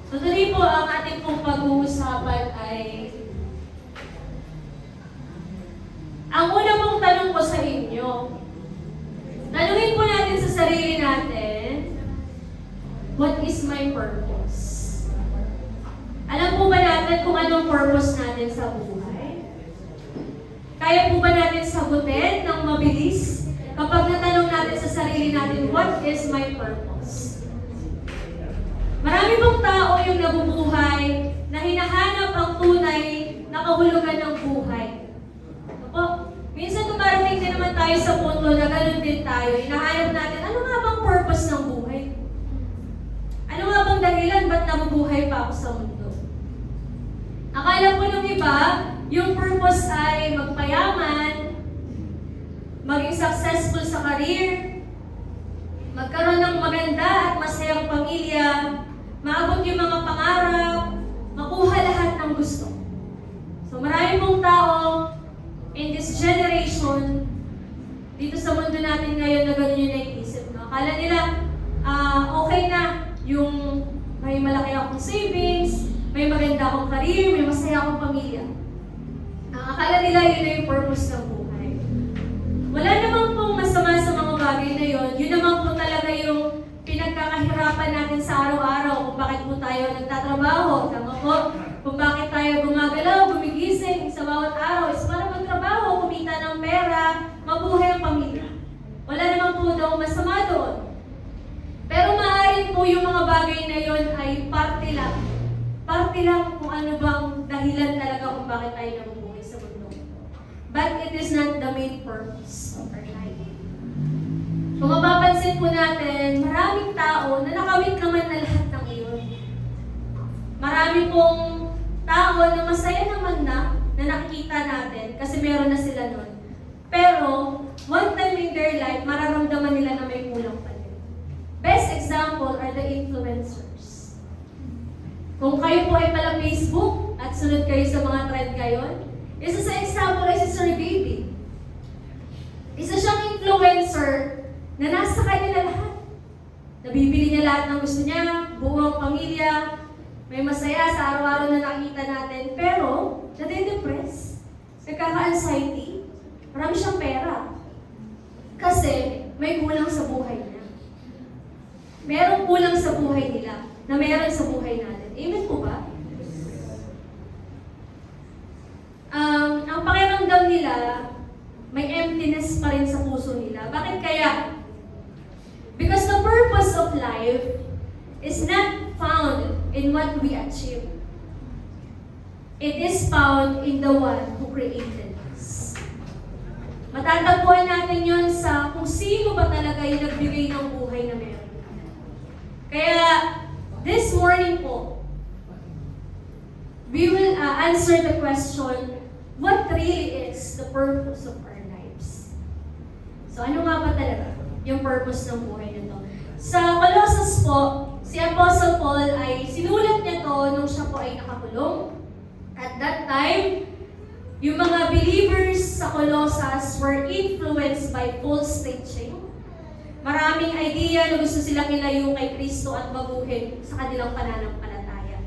So today po, ang ating pong pag-uusapan ay ang una pong tanong ko sa inyo. Tanungin po natin sa sarili natin, what is my purpose? Alam po ba natin kung anong purpose natin sa buhay? Kaya po ba natin sagutin ng mabilis kapag natanong natin sa sarili natin, what is my purpose? Marami pong tao yung nabubuhay na hinahanap ang tunay na kahulugan ng buhay. Opo, minsan tumarating din naman tayo sa punto na ganun din tayo. Hinahanap natin, ano nga bang purpose ng buhay? Ano nga bang dahilan ba't nabubuhay pa ako sa mundo? Akala po ng iba, yung purpose ay magpayaman, maging successful sa career, magkaroon ng maganda at masayang pamilya, maabot yung mga pangarap, makuha lahat ng gusto. So marami pong tao in this generation, dito sa mundo natin ngayon na gano'n yung naiisip. No? Akala nila, okay na yung may malaki akong savings, may maganda akong career, may masaya akong pamilya. Akala nila yun na yung purpose ng buhay. Wala namang pong masama sa mga bagay na yun. Yun naman po talaga yung pinagkakahirapan natin sa araw-araw kung bakit po tayo nagtatrabaho. Tama po? Kung bakit tayo gumagalaw, gumigising sa bawat araw is para magtrabaho, kumita ng pera, mabuhay ang pamilya. Wala naman po daw masama doon. Pero maaaring po yung mga bagay na yun ay parte lang. Parte lang kung ano bang dahilan talaga kung bakit tayo nabubuhay sa mundo. But it is not the main purpose of our life. Kung mapapansin po natin, maraming tao na nakamit naman na lahat ng iyon. Marami pong tao na masaya naman na nakikita natin kasi meron na sila nun. Pero, one time in their life, mararamdaman nila na may kulang pa din. Best example are the influencers. Kung kayo po ay pala Facebook at sunod kayo sa mga trend ngayon, isa sa example ay si Sir Baby. Isa siyang influencer na nasa kanya na lahat. Nabibili niya lahat ng gusto niya, buong pamilya, may masaya sa araw-araw na nakita natin, pero nade-depress, nagkaka-anxiety, marami siyang pera. Kasi may kulang sa buhay niya. Merong kulang sa buhay nila na meron sa buhay natin. Amen po ba? Ang pakiramdam nila, may emptiness pa rin sa puso nila. Bakit kaya? Because the purpose of life is not found in what we achieve. It is found in the one who created us. Matatagpuan natin yon sa kung sino ba talaga yung nagbigay ng buhay na meron. Kaya, this morning po, we will answer the question, what really is the purpose of our lives? So ano nga ba talaga yung purpose ng buhay nito? Sa Colossus po, si Apostle Paul ay sinulat niya to nung siya po ay nakakulong. At that time, yung mga believers sa Colossus were influenced by false teaching. Maraming idea na gusto silang ilayo kay Kristo at baguhin sa kanilang pananampalataya.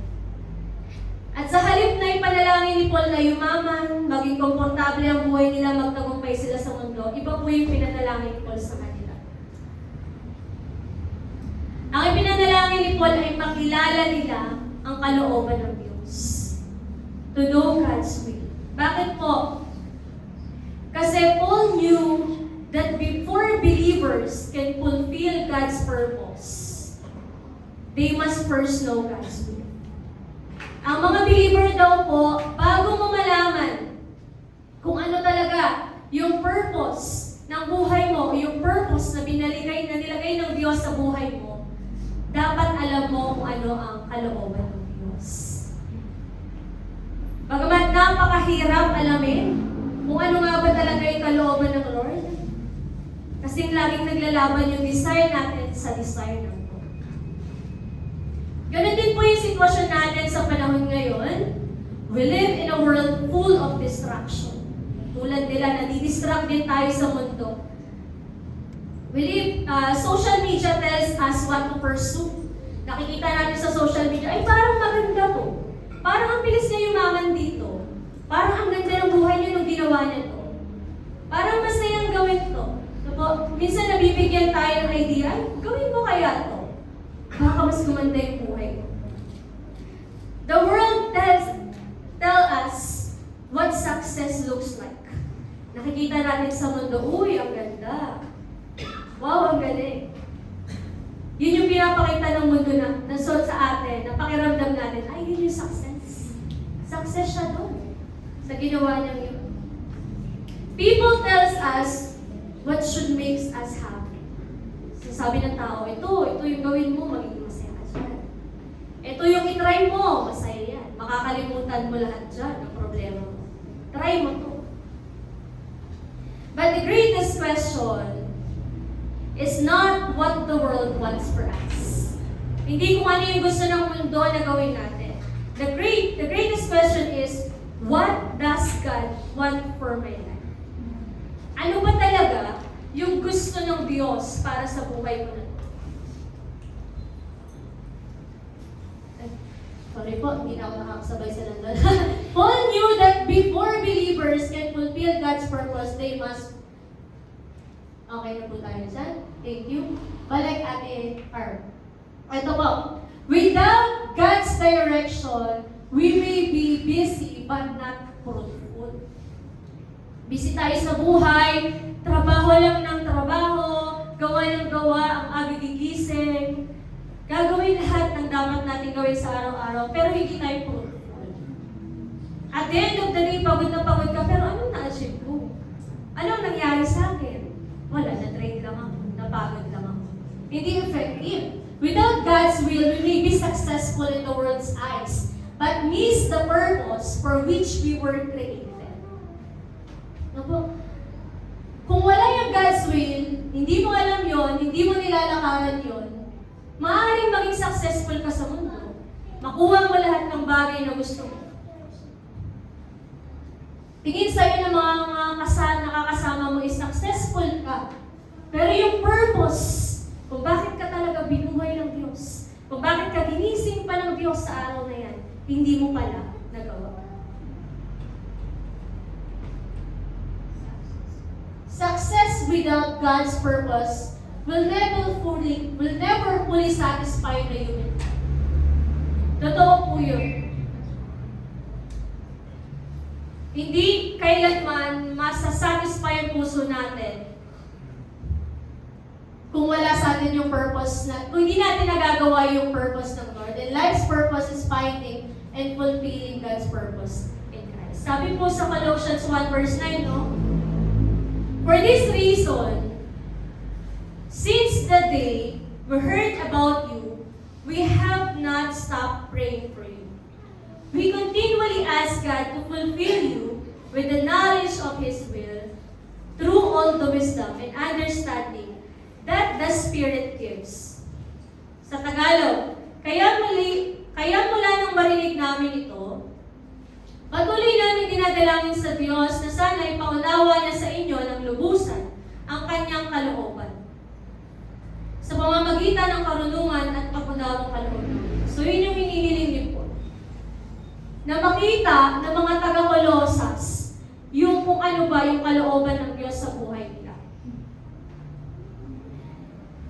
At sa halip na ipanalangin ni Paul na yumaman, maging komportable ang buhay nila, magtagumpay sila sa mundo, iba po yung pinanalangin ni Paul sa kanila. Ang ipinanalangin ni Paul ay makilala nila ang kalooban ng Diyos. To know God's will. Bakit po? Kasi Paul knew that before believers can fulfill God's purpose, they must first know God's will. Ang mga believer daw po, bago mo malaman kung ano talaga yung purpose ng buhay mo, yung purpose na nilagay ng Diyos sa buhay mo, dapat alam mo kung ano ang kalooban ng Diyos. Bagamat napakahirap alamin kung ano nga ba talaga yung kalooban ng Lord, kasing laging naglalaban yung desire natin sa desire ng Lord. Ganun din po yung sitwasyon natin sa panahon ngayon. We live in a world full of distraction. Tulad nila, nadidistract din tayo sa mundo. We live, social media tells us what to pursue. Nakikita natin sa social media, ay parang ginawa niya to. Parang masayang gawin to. So po, minsan nabibigyan tayo ng idea, ay, gawin mo kaya to. Baka mas gumanda yung buhay ko. The world tell us what success looks like. Nakikita natin sa mundo, uy, ang ganda. Wow, ang galing. Yun yung pinapakita ng mundo na sa atin, na pakiramdam natin, ay, yun yung success. Success siya doon. Sa ginawa niyang yun. People tells us what should makes us happy. So sabi ng tao, ito yung gawin mo, magiging masaya ka dyan. Ito yung itry mo, masaya yan. Makakalimutan mo lahat dyan ng problema mo. Try mo to. But the greatest question is not what the world wants for us. Hindi kung ano yung gusto ng mundo na gawin natin. The greatest question is, what does God want for my life? Ano ba talaga yung gusto ng Diyos para sa buhay ko na ito? Sorry po, hindi na ako nakakasabay sa nandun. Paul knew that before believers can fulfill God's purpose, they must... Okay na po tayo dyan. Thank you. Balik Ate Arm. Ito po. Without God's direction, we may be busy but not fruitful. Busy tayo sa buhay, trabaho lang ng trabaho, gawa ng gawa ang agigigising, gagawin lahat ng dapat natin gawin sa araw-araw, pero hindi tayo fruitful. At the end of the day, pagod na pagod ka, pero anong na-achieve ko? Anong nangyari sa akin? Wala, na-train lang ako, napagod lang ako. Hindi effective. Without God's will, we may be successful in the world's eyes, but miss the purpose for which we were created. Naku, kung wala yung God's will, hindi mo alam yon, hindi mo nilalakaran yon, maaaring maging successful ka sa mundo. Makuha mo lahat ng bagay na gusto mo. Tingin sa'yo ng mga nakakasama mo is successful ka. Pero yung purpose, kung bakit ka talaga binuhay ng Diyos, kung bakit ka ginising pa ng Diyos sa araw na yan, hindi mo pala nagawa. Success without God's purpose will never fully satisfy the human. Totoo po yun. Hindi kailanman masasatisfy ang puso natin kung wala sa atin yung purpose na, kung hindi natin nagagawa yung purpose ng Lord. And life's purpose is finding and fulfilling God's purpose in Christ. Sabi po sa Colossians 1 verse 9, no? For this reason, since the day we heard about you, we have not stopped praying for you. We continually ask God to fulfill you with the knowledge of His will through all the wisdom and understanding that the Spirit gives. Sa Tagalog, kaya mula nang marinig namin ito, patuloy namin dinadalangin sa Diyos na sana ipaunawa niya sa inyo ng lubusan ang kanyang kalooban sa pamamagitan ng karunungan at pag-unawang kalooban. So yun yung hinihiling niyo po. Na makita ng mga taga-Colosas yung kung ano ba yung kalooban ng Diyos sa buhay nila.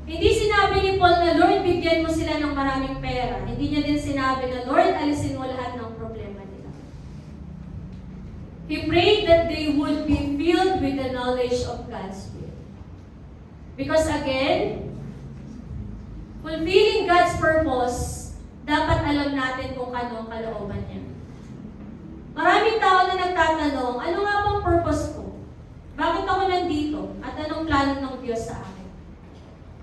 Hindi sinabi ni Paul na, Lord, bigyan mo sila ng maraming pera. Hindi niya din sinabi na, Lord, alisin mo lahat ng problema nila. He prayed that they would be filled with the knowledge of God's will. Because again, fulfilling God's purpose, dapat alam natin kung ano ang kalooban niya. Maraming tao na nagtatanong, ano nga bang purpose ko? Bakit ako nandito? At anong plano ng Diyos sa akin?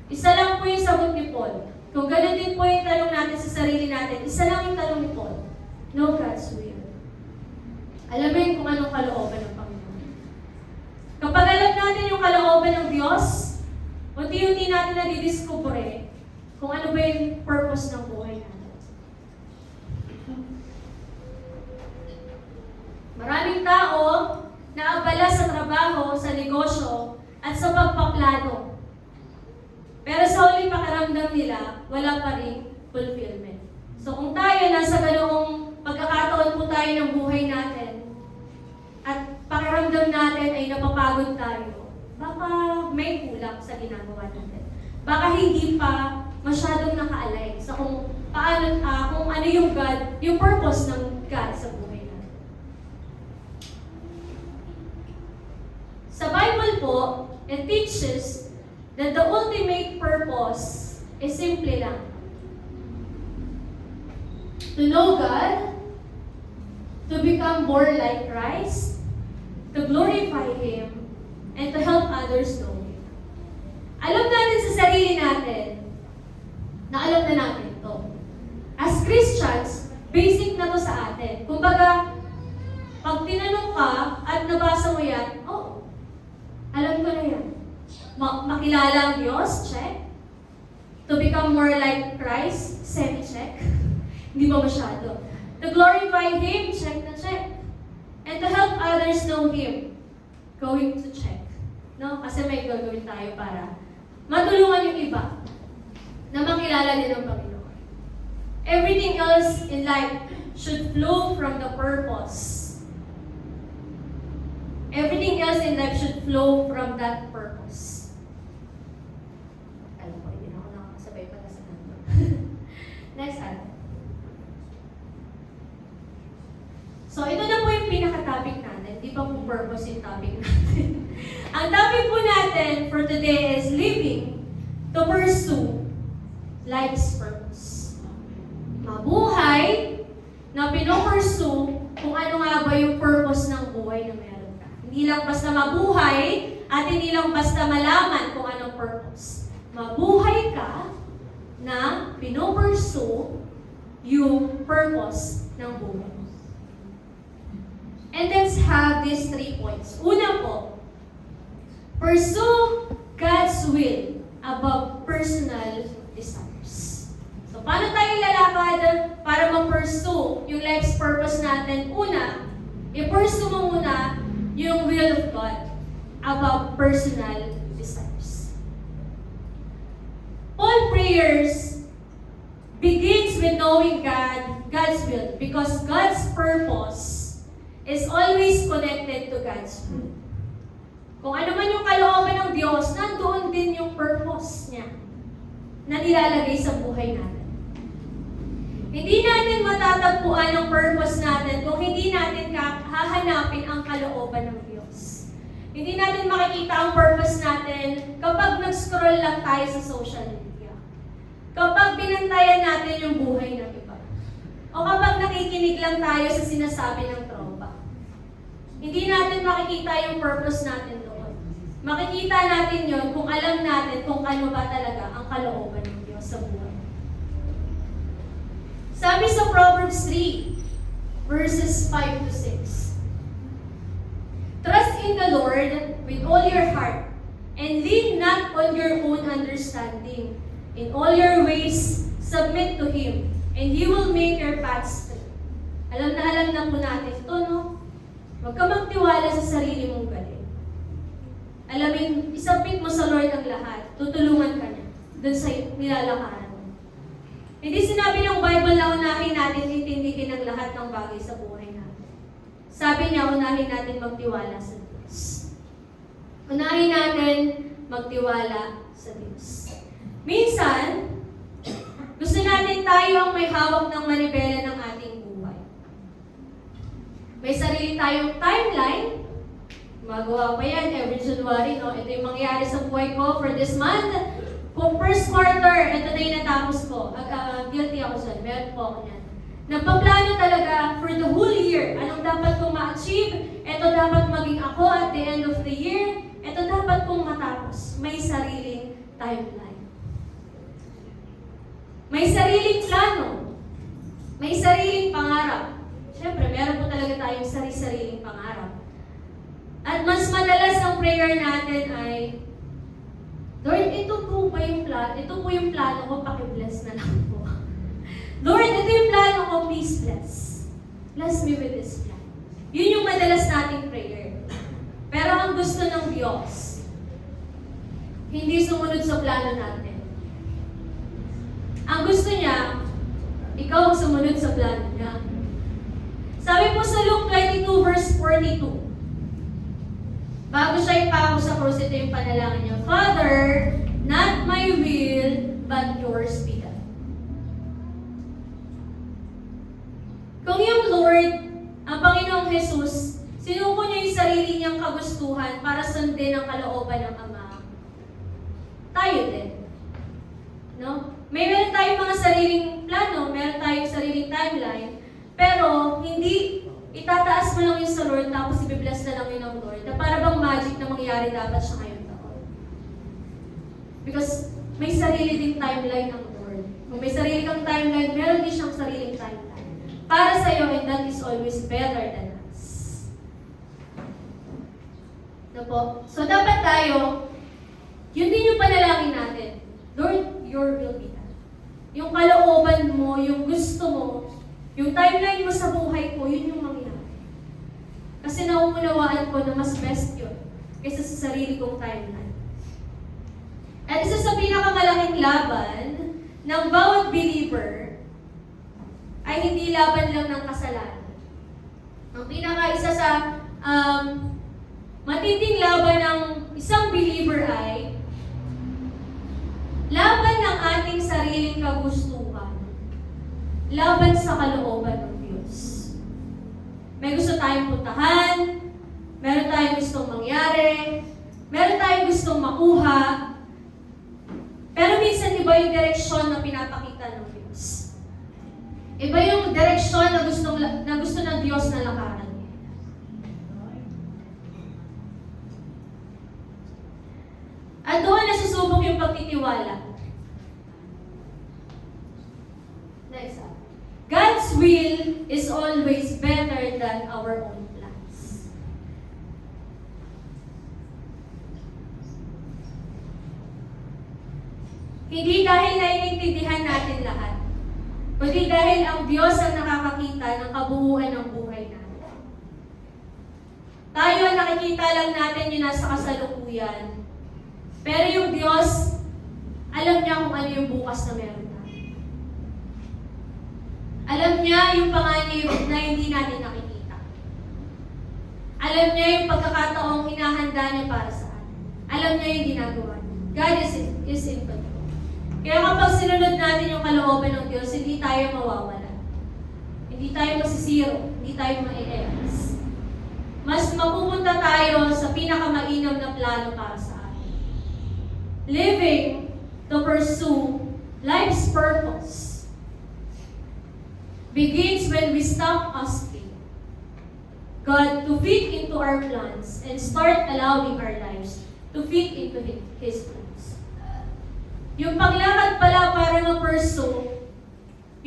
Isa lang po yung sagot ni Paul. Kung gano'n din po yung tanong natin sa sarili natin, isa lang yung tanong ni Paul. No God's will. Alamin kung anong kalooban ng Panginoon. Kapag alam natin yung kalooban ng Diyos, unti-unti natin na didiscover kung ano ba yung purpose ng buhay natin. Maraming tao na abala sa trabaho, sa negosyo, at sa pagpaplano. Pero sa huling pakiramdam nila, wala pa rin fulfillment. So kung tayo nasa ganoong pagkakataon po tayo ng buhay natin, at pakiramdam pakiramdam natin ay napapagod tayo, baka may kulang sa ginagawa natin. Baka hindi pa masyadong nakaalay sa kung paano, kung ano yung God, yung purpose ng God sa buhay natin. Sa Bible po, it teaches that the ultimate purpose is simply lang to know God, to become more like Christ, to glorify Him, and to help others know Him. Alam natin sa sarili natin na alam na natin to. As Christians, basic na to sa atin. Kumbaga, pag tinanong ka at nabasa mo yan, oh, alam ko na yan. Makilala ang Diyos, check. To become more like Christ, semi-check. Hindi ba masyado? To glorify Him, check na check. And to help others know Him, going to check. No? Kasi may gagawin tayo para matulungan yung iba na makilala din ang Panginoon. Everything else in life should flow from the purpose. Everything else in life should flow from that purpose. Alam ko, hindi na ako nakakasabay pala sa number. Next item. So, ito na po yung pinaka-topic natin. Di pa po purpose yung topic natin. Ang topic po natin for today is living to pursue life's purpose. Mabuhay na pinopursue kung ano nga ba yung purpose ng buhay na meron ka. Hindi lang basta mabuhay at hindi lang basta malaman kung anong purpose. Mabuhay ka na pinopursue yung purpose ng buhay. And let's have these 3 points. Una po, pursue God's will above personal desires. So, paano tayo lalakad para ma-pursue yung life's purpose natin? Una, i-pursue mo muna yung will of God above personal desires. All prayers begins with knowing God's will, because God's purpose is always connected to God's will. Kung ano man yung kalooban ng Diyos, nandoon din yung purpose niya na nilalagay sa buhay natin. Hindi natin matatagpuan ang purpose natin kung hindi natin hahanapin ang kalooban ng Diyos. Hindi natin makikita ang purpose natin kapag nag-scroll lang tayo sa social media. Kapag binantayan natin yung buhay ng iba. O kapag nakikinig lang tayo sa sinasabi ng tropa. Hindi natin makikita yung purpose natin doon. Makikita natin yon kung alam natin kung ano ba talaga ang kalooban ng Diyos sa buhay. Sabi sa Proverbs 3, verses 5 to 6. Trust in the Lord with all your heart, and lean not on your own understanding. In all your ways, submit to Him, and He will make your paths straight. Alam na po natin ito, no? Huwag ka magtiwala sa sarili mong galing. Alamin, isabit mo sa Lord ang lahat. Tutulungan ka niya dun sa nilalakaran mo. Hindi sinabi ng Bible na unahin natin intindihin ang lahat ng bagay sa buhay natin. Sabi niya, unahin natin magtiwala sa Diyos. Unahin natin magtiwala sa Diyos. Minsan, gusto natin tayo ang may hawak ng manibela ng ating buhay. May sarili tayong timeline. Magawa pa yan every January, no? Ito yung mangyayari sa buhay ko for this month. Kung first quarter, ito na yung natapos ko. Guilty ako dyan. Meron po ako yan. Nagpaplano talaga for the whole year. Anong dapat kong ma-achieve? Ito dapat maging ako at the end of the year. Ito dapat kong matapos. May sariling timeline. May sariling plano. May sariling pangarap. Siyempre, meron po talaga tayong sariling pangarap. At mas madalas ang prayer natin ay, Lord, ito po yung plano ko, paki-bless na lang po. Lord, ito yung plano ko, please bless. Bless me with this plan. Yun yung madalas nating prayer. Pero ang gusto ng Diyos, hindi sumunod sa plano natin. Ang gusto niya, ikaw ang sumunod sa plano niya. Sabi po sa Luke 22 verse 42, Bago siya ipako sa krus, ito yung panalangin niya. Father, not my will, but yours be done. Kung yung Lord, ang Panginoong Jesus, sinuko niya yung sarili niyang kagustuhan para sundin ang kalooban ng Ama, tayo din. No? Meron tayong mga sariling plano, meron tayong sariling timeline, pero hindi itataas mo lang yun sa Lord tapos ibibless na lang yun ng Lord na para bang magic na mangyari dapat siya ngayong taon. Because may sarili ding timeline ang Lord. Kung may sarili kang timeline, meron din siyang sariling timeline. Para sa'yo, and that is always better than us. No po? So dapat tayo, yun din yung panalangin natin. Lord, your will be done. Yung kalooban mo, yung gusto mo, yung timeline mo sa buhay ko, yun yung mangyari. Kasi nauunawaan ko na mas best yun kaysa sa sarili kong timeline. At isa sa pinakamalaking laban ng bawat believer ay hindi laban lang ng kasalanan. Ang isa sa matinding laban ng isang believer ay laban ng ating sariling kagustuhan, laban sa kalooban ng Diyos. May gusto tayong puntahan, meron tayong gustong mangyari, meron tayong gustong makuha, pero minsan iba yung direksyon na pinapakita ng Diyos. Iba yung direksyon na gusto ng Diyos na lakaran. At doon nasusubok yung pagtitiwala. Next up. God's will is always better than our own plans. Hindi dahil naiintindihan natin lahat, kundi dahil ang Diyos ang nakakakita ng kabuuan ng buhay natin. Tayo ang nakikita lang natin yung nasa kasalukuyan. Pero yung Diyos, alam niya kung ano yung bukas na meron tayo. Alam niya yung panganib na hindi natin nakikita. Alam niya yung pagkakataong hinahanda niya para sa atin. Alam niya yung ginagawa niya. God is in control. Kaya kapag sinunod natin yung kalooban ng Diyos, hindi tayo mawawala. Hindi tayo masisiro. Hindi tayo ma-e-eras. Mas mapupunta tayo sa pinakamainam na plano para sa atin. Living to pursue life's purpose begins when we stop asking God to fit into our plans and start allowing our lives to fit into His plans. Yung paglakad pala para ma-pursue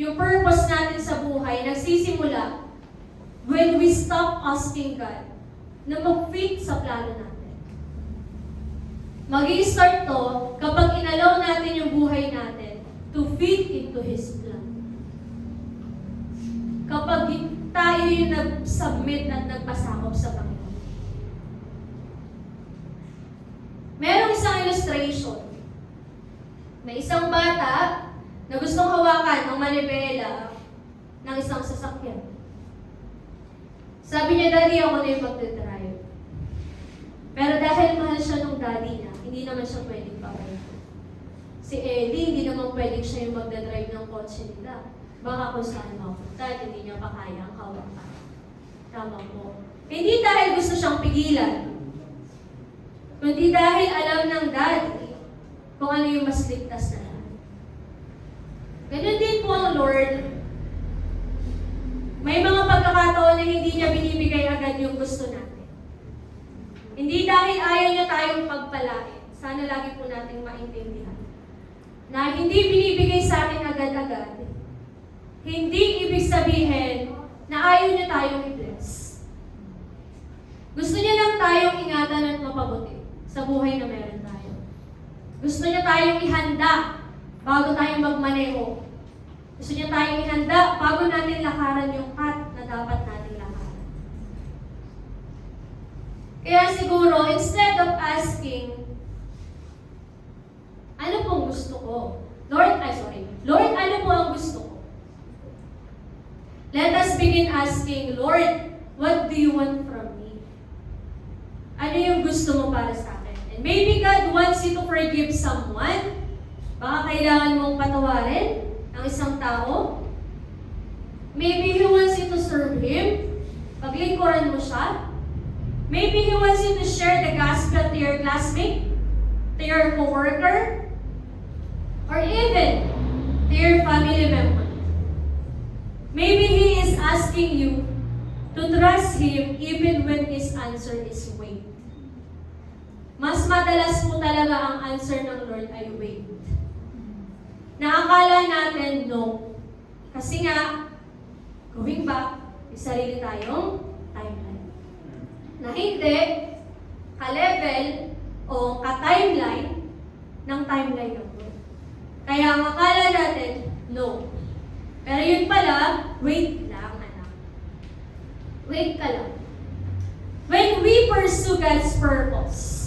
yung purpose natin sa buhay, nagsisimula when we stop asking God na mag-fit sa plano natin. Mag-i-start to kapag inalaw natin yung buhay natin to fit into His plan. Kapag tayo yung nag-submit at nagpasakop sa Panginoon. Merong isang illustration. May isang bata na gustong hawakan ng manibela ng isang sasakyan. Sabi niya, Daddy, ako na yung magdadrive. Pero dahil mahal siya ng daddy niya, hindi naman siya pwedeng papayagan. Si Ellie, hindi naman pwedeng siya yung magdadrive ng kotse nila. Baka kung saan mapunta, hindi niya pa kaya ang hawakan. Tama po. Hindi dahil gusto siyang pigilan, kundi dahil alam ng daddy kung ano yung mas ligtas na lahat. Ganun din po ang Lord. May mga pagkakataon na hindi niya binibigay agad yung gusto natin. Hindi dahil ayaw niya tayong pagpalain. Sana lagi po nating maintindihan. Na hindi binibigay sa atin agad-agad. Hindi ibig sabihin na ayaw niya tayong i-bless. Gusto niya lang tayong ingatan at mapabuti sa buhay na meron tayo. Gusto niya tayong ihanda bago tayo magmaneho. Gusto niya tayong ihanda bago natin lakaran yung path na dapat natin lakaran. Kaya siguro, instead of asking, ano pong gusto ko? Lord, ano po ang gusto ko? Let us begin asking, Lord, what do you want from me? Ano Ano yung gusto mo para sa akin? And maybe God wants you to forgive someone. Baka kailangan mong patawarin ang isang tao. Maybe He wants you to serve Him. Paglingkuran mo siya. Maybe He wants you to share the gospel to your classmate, to your coworker, or even to your family member. Maybe He is asking you to trust Him even when His answer is wait. Mas madalas po talaga ang answer ng Lord ay wait. Naakala natin no. Kasi nga, going back, may sarili tayong timeline. Na hindi ka-level o ka-timeline ng timeline ng Lord. Kaya ang akala natin, no. Pero yun pala, wait lang, anak. Wait ka lang. When we pursue God's purpose,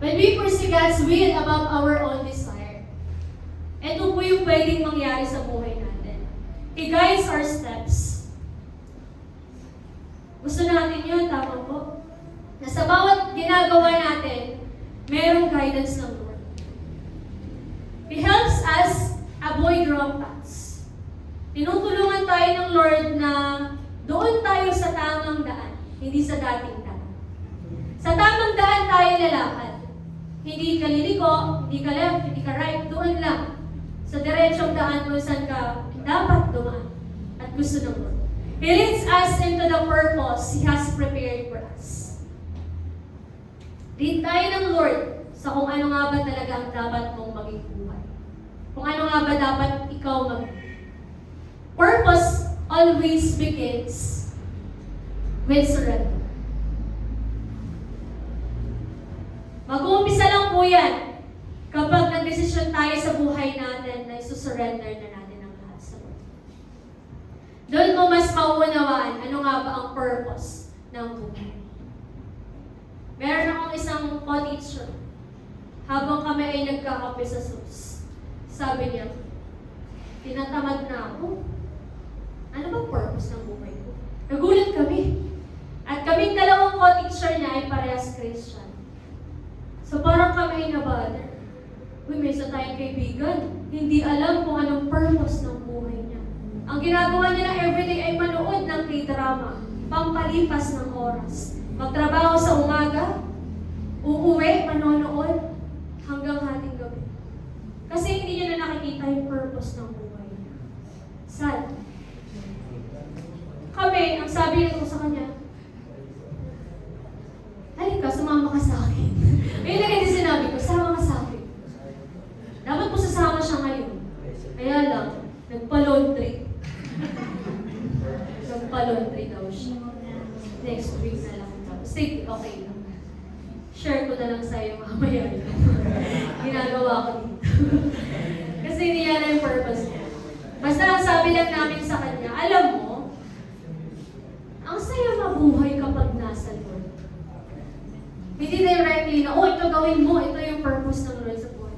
when we pursue God's will above our own desire, ito po yung pwedeng mangyari sa buhay natin. He guides our steps. Gusto natin yun, tama po? Na sa bawat ginagawa natin, mayroong guidance ng Lord. He helps us avoid wrong paths. Tinutulungan tayo ng Lord na doon tayo sa tamang daan, hindi sa dating daan. Sa tamang daan tayo lalakad. Hindi ka liliko, hindi ka left, hindi ka right, doon lang. Sa diretsong daan kung saan ka dapat dumaan. At gusto ng Lord. He leads us into the purpose He has prepared for us. Lead tayo ng Lord sa kung ano nga ba talaga ang dapat mong maging buhay. Kung ano nga ba dapat ikaw Purpose always begins with surrender. Mag-uumpisa lang po yan kapag nag-desisyon tayo sa buhay natin na isusurrender na natin ang lahat sa Lord. Doon mo mas mauunawaan ano nga ba ang purpose ng buhay. Meron akong isang co-teacher. Habang kami ay nagkakape sa SUS, sabi niya, tinatamad na ako. Ano bang purpose ng buhay ko? Nagulat kami. At kaming dalawang co-teacher niya ay parehas Christian. So parang kami ay nabother. Uy, may isa tayong kaibigan. Hindi alam kung anong purpose ng buhay niya. Ang ginagawa niya na everyday ay manood ng K-drama, pampalipas ng oras. Magtrabaho sa umaga, uuwi, manonood, hanggang hating gabi. Kasi hindi niya na nakikita yung purpose ng buhay niya. Sad. Kami, ang sabi ko sa kanya, halika, sumama ka sa akin. Ayun na kasi sinabi ko, sama ka sa akin. Dapat po sasama siya ngayon. Kaya lang, nagpa-laundry. Nagpa-laundry daw siya. Next week na lang. Stay, okay lang. Share ko na lang sa'yo mamaya. Ginagawa ko dito. Kasi hindi yan ang purpose niya. Basta ang sabi lang namin sa kanya, alam mo, ang saya mabuhay kapag nasa Lord. Hindi directly na, oh, ito gawin mo, ito yung purpose ng Lord sa buhay.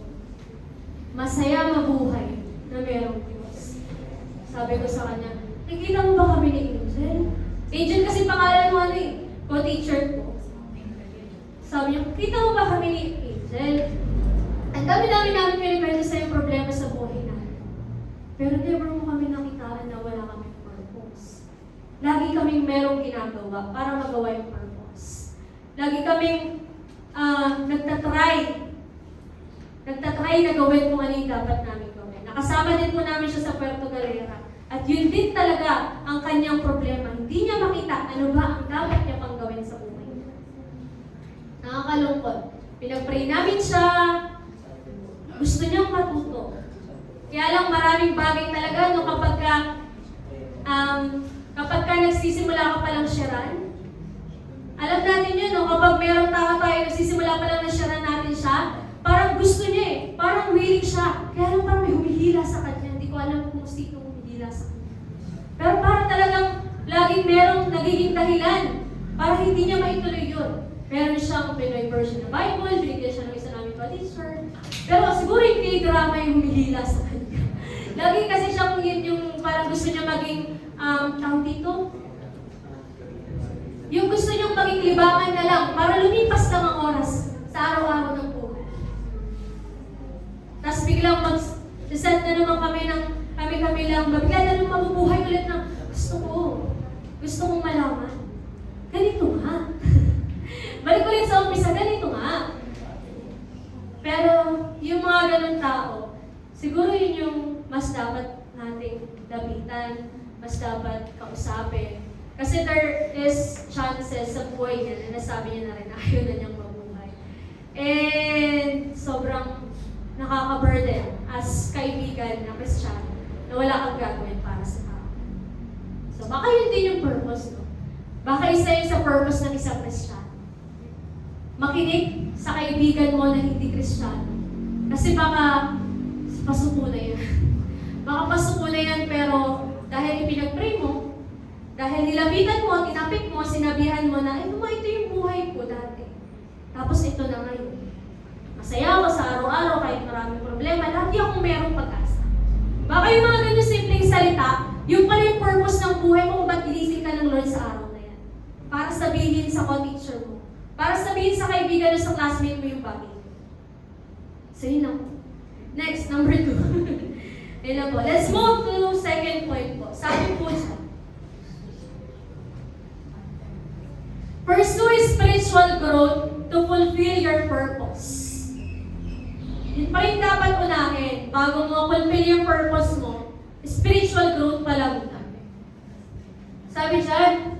Masaya mabuhay na merong Diyos. Sabi ko sa kanya, nakikita mo ba kami ni Angel? Angel kasi pangalan mo ano eh, co-teacher ko. Sabi niya, kita mo ba kami ni Angel? Ang dami-dami namin pinikwento sa yung problema sa buhay namin. Pero never mo kami nakitaan na wala kami purpose. Lagi kaming merong ginagawa para magawa yung purpose. Lagi kaming nagtatry na gawin kung ano yung dapat namin gawin. Nakasama din po namin siya sa Puerto Galera. At yun din talaga ang kanyang problema. Hindi niya makita ano ba ang dapat niya pang gawin sa buhay niya. Nakakalungkot. Pinag-pray namin siya. Gusto niyang matuto. Kaya lang maraming bagay talaga no, kapag ka nagsisimula ka palang sharean. Alam natin yun, no? Kapag mayroong tao tayo, nagsisimula pa lang na sharean natin siya, parang gusto niya eh. Parang willing siya. Kaya lang parang may humihila sa kanya. Hindi ko alam kung sino humihila sa kanya. Pero parang talagang laging merong nagiging dahilan para hindi niya maituloy yun. Meron siyang Pinoy version ng Bible, binigyan siya ng isa namin pa-teacher. Pero siguro yung K-drama yung humihila sa kanya. Lagi kasi siya kung yun yung parang gusto niya maging tawag dito. Yung gusto niyong maging libangan na lang para lumipas lang ang oras sa araw-araw ng buhay. Tapos biglang mag-set na naman kami ng kami lang, bigla na naman mabubuhay ulit na gusto kong malaman. Ganito nga. Balik ulit sa umpisa, ganito nga. Pero yung mga ganun tao, siguro yun yung mas dapat nating lapitan, mas dapat kausapin. Kasi there is chances sa buhay niya na nasabi niya na rin ayaw na niyang mabuhay. And sobrang nakaka-burden as kaibigan na Kristiyano na wala kang gagawin para sa tao. So baka yun din yung purpose, no? Baka isa yun sa purpose ng isang Kristiyano. Makinig sa kaibigan mo na hindi Kristiyano. Kasi baka pasuko na yan. Baka pasuko na yan, pero dahil ipinag-pray mo, dahil nilapitan mo, tinapik mo, sinabihan mo na, ito yung buhay ko dati. Tapos ito na ngayon. Masaya ako sa araw-araw kahit maraming problema, lagi akong merong pag-asa. Baka yung mga ganyan simpleng salita, yung pala yung purpose ng buhay mo kung ba't ginising ka ng Lord sa araw na yan. Para sabihin sa co-teacher mo. Para sabihin sa kaibigan o sa classmate mo yung bagay. So yun lang. Next, number 2. Yun lang po. Let's move to second point po. Sabi po siya, pursue spiritual growth to fulfill your purpose. Yun pa rin dapat unahin. Bago mo fulfill yung purpose mo, spiritual growth pala muna. Sabi dyan,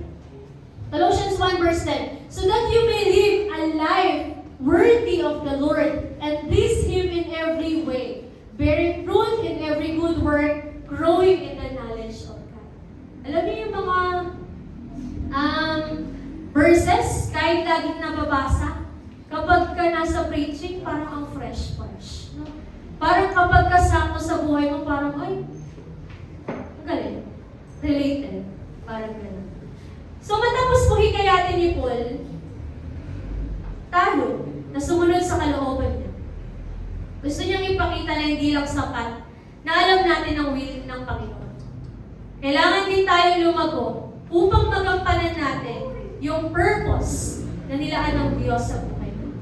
Colossians 1 verse 10, so that you may live a life worthy of the Lord and please Him in every way, bearing fruit in every good work, growing in the knowledge of God. Alam niyo yung mga verses, kahit laging nababasa, kapag ka nasa preaching, parang ang fresh. No? Parang kapag kasakto sa buhay mo, parang, ay, ang galing. Related. Parang gano'n. So matapos po hikayatin ni Paul, tayo, na sumunod sa kalooban niya. Gusto niyang ipakita na hindi lang sapat, na alam natin ang will ng Panginoon. Kailangan din tayo lumago upang magampanan natin yung purpose na nilaan ng Diyos sa buhay natin.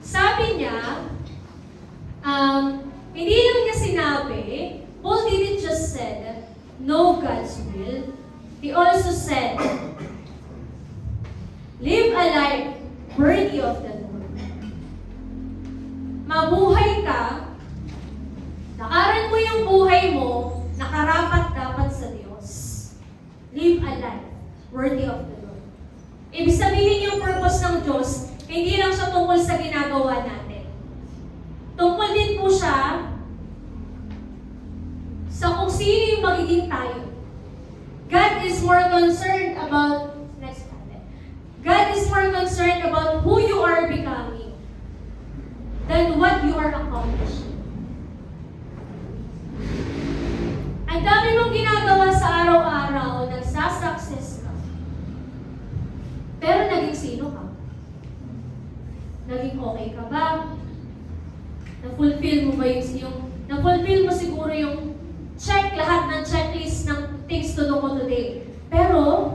Sabi niya, hindi lang niya sinabi, Paul didn't just said, know God's will. He also said, live a life worthy of the Lord. Mabuhay ka, lakaran mo yung buhay mo, nakarapat-dapat sa Diyos. Live a life worthy of the Lord. Ibig sabihin yung purpose ng Diyos, hindi lang siya tungkol sa ginagawa natin. Tungkol din po siya sa kung sino yung magiging tayo. God is more concerned about, next slide. God is more concerned about who you are becoming than what you are accomplishing. Ang dami mong ginagawa sa araw-araw, nagsasuccess ka. Pero naging sino ka? Naging okay ka ba? Na-fulfill mo ba na-fulfill mo siguro yung lahat ng checklist ng things to do mo today. Pero,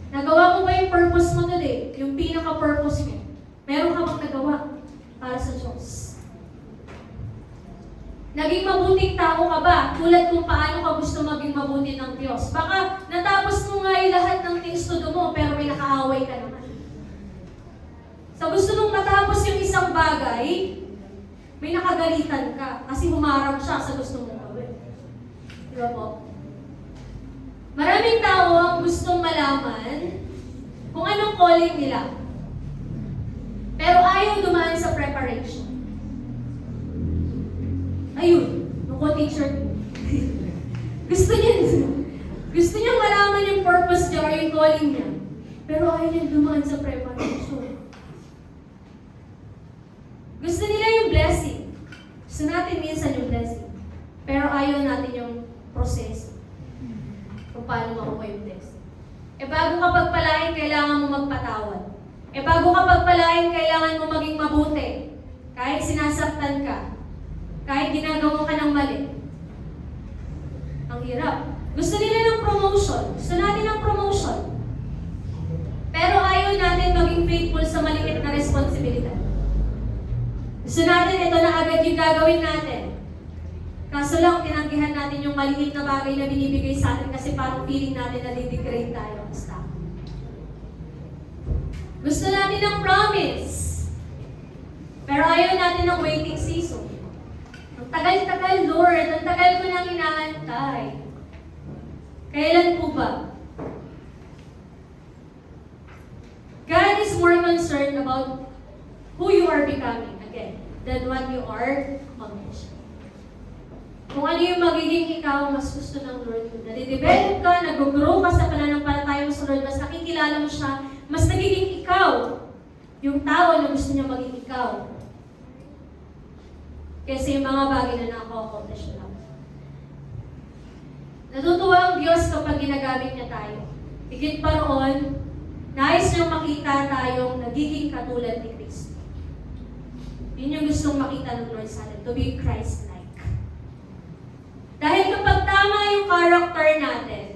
nagawa mo ba yung purpose mo today? Yung pinaka-purpose mo? Meron ka bang nagawa para sa Diyos? Naging mabuting tao ka ba? Tulad kung paano ka gusto maging mabuti ng Diyos. Baka natapos mo nga yung lahat ng things to do mo, pero may nakaaway ka naman. So gusto mong matapos yung isang bagay, may nakagalitan ka kasi humarang siya sa gusto mong gawin. Di ba po? Maraming tao ang gustong malaman kung anong calling nila. Pero ayaw dumaan sa preparation. Ayun, nung co-teacher ko. Gusto niya malaman yung purpose niya or yung calling niya. Pero ayaw niya dumaan sa preparation. Gusto nila yung blessing. Gusto natin minsan yung blessing. Pero ayaw natin yung proseso. Kung paano makuha yung blessing. Bago ka pagpalain, kailangan mo magpatawad. Bago ka pagpalain, kailangan mo maging mabuti. Kahit sinasaktan ka. Kahit ginagawa ka ng mali. Ang hirap. Gusto nila ng promotion. Gusto natin ng promotion. ayaw natin maging faithful sa maliit na responsibilidad. Gusto natin, ito na agad yung gagawin natin. Kaso lang, tinanggihan natin yung maliit na bagay na binibigay sa atin kasi parang feeling natin na didegrade tayo as tao. Gusto natin ng promise. Pero ayaw natin ng waiting season. Ang tagal-tagal, Lord. Ang tagal ko nang inaantay. Kailan po ba? God is more concerned about who you are becoming, again, than what you are accomplishing. Kung ano yung magiging ikaw, mas gusto ng Lord yun. Nade-develop ka, nag-grow ka sa pananampalataya mo sa Lord, mas nakikilala mo siya, mas nagiging ikaw yung tao na gusto niya maging ikaw. Kasi yung mga bagay na naka-accomplish lang. Natutuwa ang Diyos kapag ginagamit niya tayo. Higit pa roon, nais niyang makita tayong nagiging katulad ni Kristo. Yun yung gustong makita ng Lord sa atin, to be Christ-like. Dahil kapag tama yung character natin,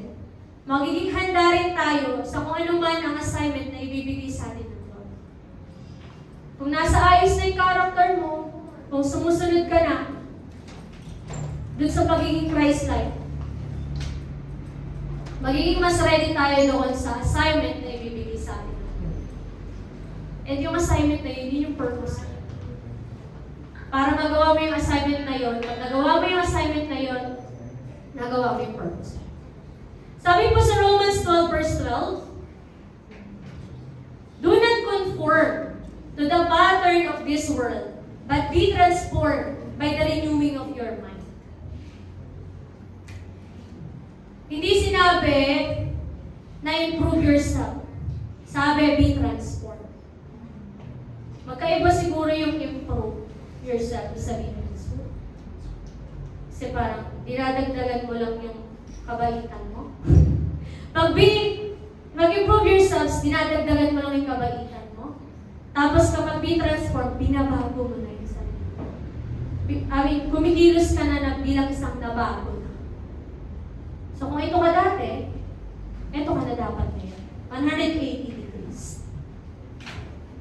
magiging handa rin tayo sa kung ano man ang assignment na ibibigay sa atin ng Lord. Kung nasa ayos na yung character mo, kung sumusunod ka na dun sa pagiging Christ-like, magiging mas ready tayo doon sa assignment na ibibigay sa atin. And yung assignment na yun yung purpose. Para magawa mo yung assignment na yun, pag nagawa mo yung assignment na yun, nagawa mo yung purpose. Sabi po sa Romans 12 verse 12, do not conform to the pattern of this world, but be transformed by the renewing of your mind. Hindi sinabi na improve yourself. Sabi, be transformed. Magkaiba siguro yung improve yourself sa Venus. Kasi parang dinadagdagan mo lang yung kabaitan mo. Pag mag-improve yourselves, dinadagdagan mo lang yung kabaitan mo. Tapos kapag be transformed, binabago mo na yung sarili. Kumikilos ka na bilang isang nabago na. So kung ito ka dati, ito ka na dapat ngayon. 180 degrees.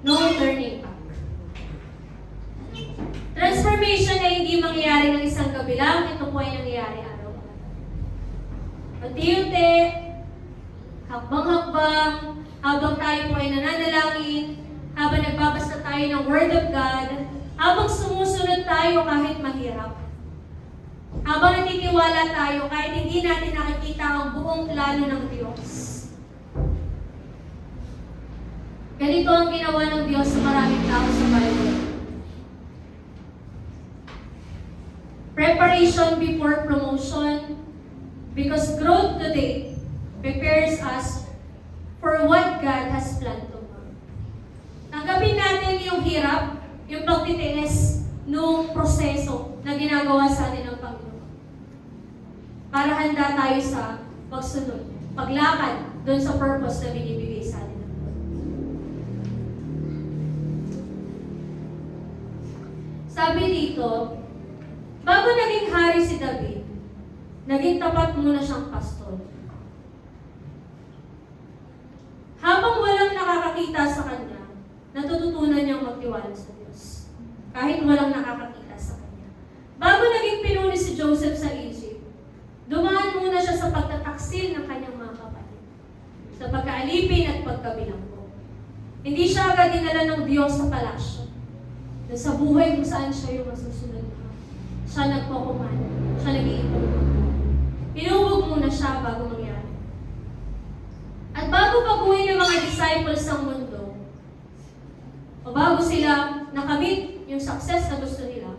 No turning back. Transformation ay hindi mangyayari ng isang gabi lang, ito po ay nangyayari araw-araw. Unti-unti, hakbang-hakbang, habang tayo po ay nananalangin, habang nagbabasa tayo ng Word of God, habang sumusunod tayo kahit mahirap, habang natitiwala tayo kahit hindi natin nakikita ang buong plano ng Diyos. Ganito ang ginawa ng Diyos sa maraming tao sa Bible. Preparation before promotion, because growth today prepares us for what God has planned tomorrow. Tanggapin natin yung hirap, yung pagtitiis nung proseso na ginagawa sa atin ng Panginoon. Para handa tayo sa pagsunod, paglakad doon sa purpose na binibigay sa atin ng Lord. Sabi dito, bago naging hari si David, naging tapat muna siyang pastor. Habang walang nakakakita sa kanya, natututunan niyang magtiwala sa Diyos. Kahit walang nakakakita sa kanya. Bago naging pinuni si Joseph sa Egypt, dumaan muna siya sa pagtataksil ng kanyang mga kapatid. Sa pagkaalipin at pagkabilanggo. Hindi siya agad dinala ng Diyos sa palasyo. Sa buhay kung saan siya yung masusunod na. Siya nagpo-command. Siya nag-iipon. Pinubog muna siya bago mangyari. At bago paguhin ng mga disciples ng mundo, o bago sila nakamit yung success na gusto nila,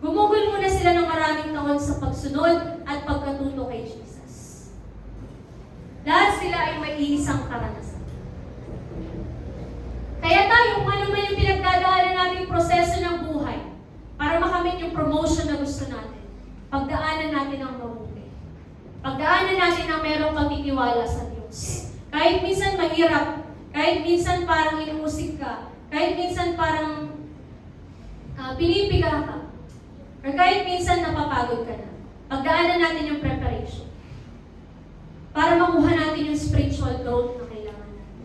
gumugol muna sila ng maraming taon sa pagsunod at pagkatuto kay Jesus. Lahat sila ay may iisang karanasan. Kaya tayo, kung ano man yung pinagdadaanan nating proseso ng buhay, para makamit yung promotion na gusto natin, pagdaanan natin ang mabuti. Pagdaanan natin ang merong pagtitiwala sa Diyos. Kahit minsan mahirap, kahit minsan parang inuusik ka, kahit minsan parang pinipiga ka, or kahit minsan napapagod ka na, pagdaanan natin yung preparation para makuha natin yung spiritual growth na kailangan natin.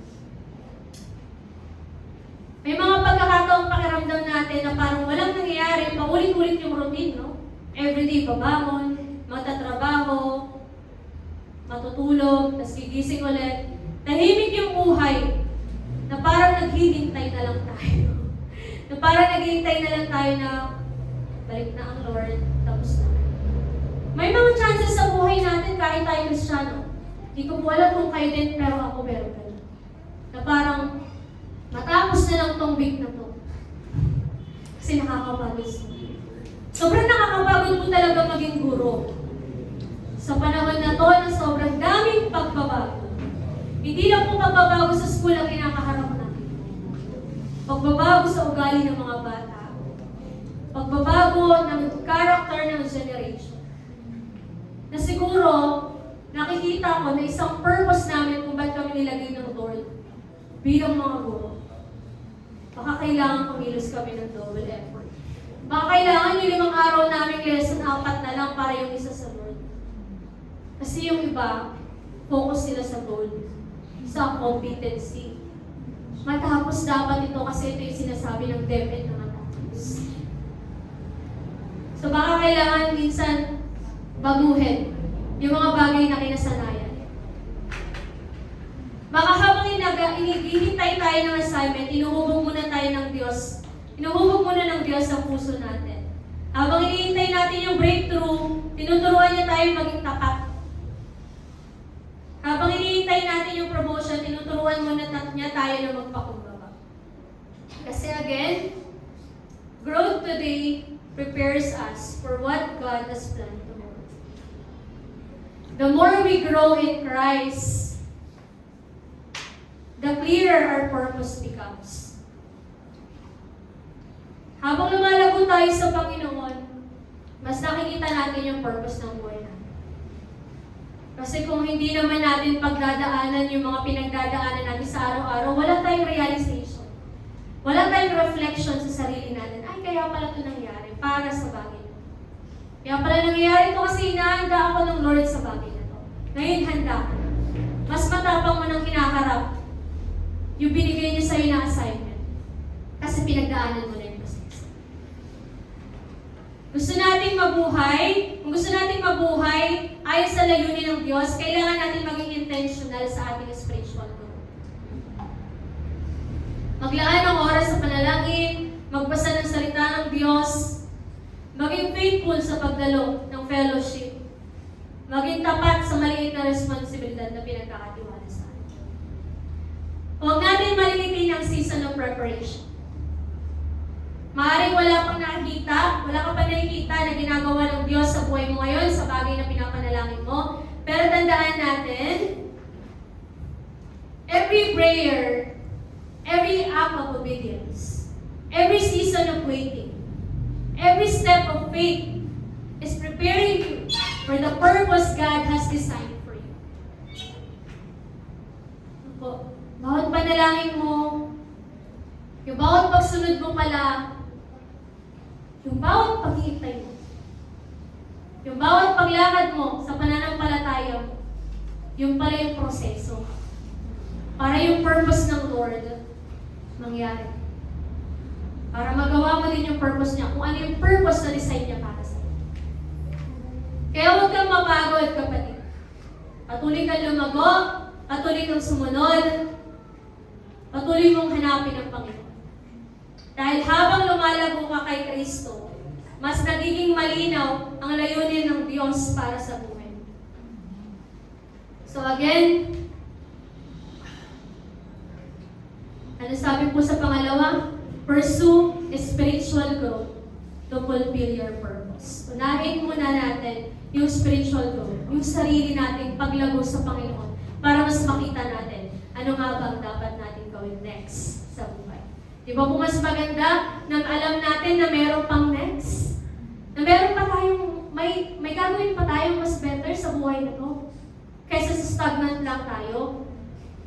ang pakiramdam natin na parang walang nangyayari, paulit-ulit yung routine, no? Everyday babangon, magtatrabaho, matutulog, tapos gigising ulit. Tahimik yung buhay na parang naghihintay na lang tayo. Na parang naghihintay na lang tayo na balik na ang Lord, tapos na. May mga chances sa buhay natin kahit tayo Kristiyano. Hindi ko po alam kung kayo din, pero ako meron ka na. Na parang matapos na lang tong week na to. Kasi nakakapagod. Sobrang nakakapagod po talaga maging guro. Sa panahon na to, na sobrang daming pagbabago. Hindi lang po pagbabago sa school ang kinakaharap natin. Pagbabago sa ugali ng mga bata. Pagbabago ng character ng generation. Na siguro, nakikita ko na isang purpose namin kung ba't kami nilagay ng Lord bilang mga guro. Baka kailangan kumilos kami ng double effort. Baka kailangan yung 5 araw namin lesson, 4 na lang para yung isa sa Lord. Kasi yung iba, focus sila sa goal, sa competency. Matapos dapat ito kasi ito yung sinasabi ng DepEd na matapos. So baka kailangan minsan baguhin yung mga bagay na kinasanayan. Baka habang hinihintay tayo ng assignment, inuhubog muna tayo ng Diyos. Inuhubog muna ng Diyos ang puso natin. Habang hinihintay natin yung breakthrough, tinuturuan niya tayo maging tapat. Habang hinihintay natin yung promotion, tinuturuan muna niya tayo na magpakumbaba. Kasi again, growth today prepares us for what God has planned tomorrow. The more we grow in Christ, the clearer our purpose becomes. Habang lumalago tayo sa Panginoon, mas nakikita natin yung purpose ng buhay natin. Kasi kung hindi naman natin pagdadaanan yung mga pinagdadaanan natin sa araw-araw, wala tayong realization. Wala tayong reflection sa sarili natin. Ay, kaya pala ito nangyari para sa bagay na ito. Kaya pala nangyayari ito kasi hinahanda ako ng Lord sa bagay na ito. Ngayon, handa ka na. Mas matapang mo ng hinaharap yung binigay niya sa'yo na assignment. Kasi pinagdaanan mo na yung proseso. Gusto nating mabuhay, kung gusto nating mabuhay ayon sa layunin ng Diyos, kailangan natin maging intentional sa ating spiritual growth. Maglaan ng oras sa panalangin, magbasa ng salita ng Diyos, maging faithful sa pagdalo ng fellowship, maging tapat sa maliit na responsibilidad na pinagkakatiwala sa atin. Huwag natin malilitin ang season of preparation. Maaaring wala pang nakikita, wala ka pa nakikita na ginagawa ng Diyos sa buhay mo ngayon, sa bagay na pinapanalangin mo. Pero tandaan natin, every prayer, every act of obedience, every season of waiting, every step of faith is preparing you for the purpose God has designed for you. Bawat panalangin mo, yung bawat pagsunod mo pala, yung bawat paghihintay mo, yung bawat paglakad mo sa pananampalataya, yung pala yung proseso. Para yung purpose ng Lord mangyari. Para magawa mo din yung purpose niya, kung ano yung purpose na design niya para sa iyo. Kaya huwag kang mapagod, kapatid. Patuloy kang lumago, patuloy kang sumunod, patuloy mong hanapin ang Panginoon. Dahil habang lumalago ka kay Kristo, mas nagiging malinaw ang layunin ng Diyos para sa buhay. So again, ano sabi po sa pangalawa? Pursue spiritual growth to fulfill your purpose. Unahin muna natin yung spiritual growth, yung sarili nating paglago sa Panginoon para mas makita natin ano nga ba ang dapat natin gawin next sa buhay. Di ba po mas maganda nang alam natin na meron pang next? Na meron pa tayong, may gagawin pa tayong mas better sa buhay na to. Kaysa sa stagnant lang tayo.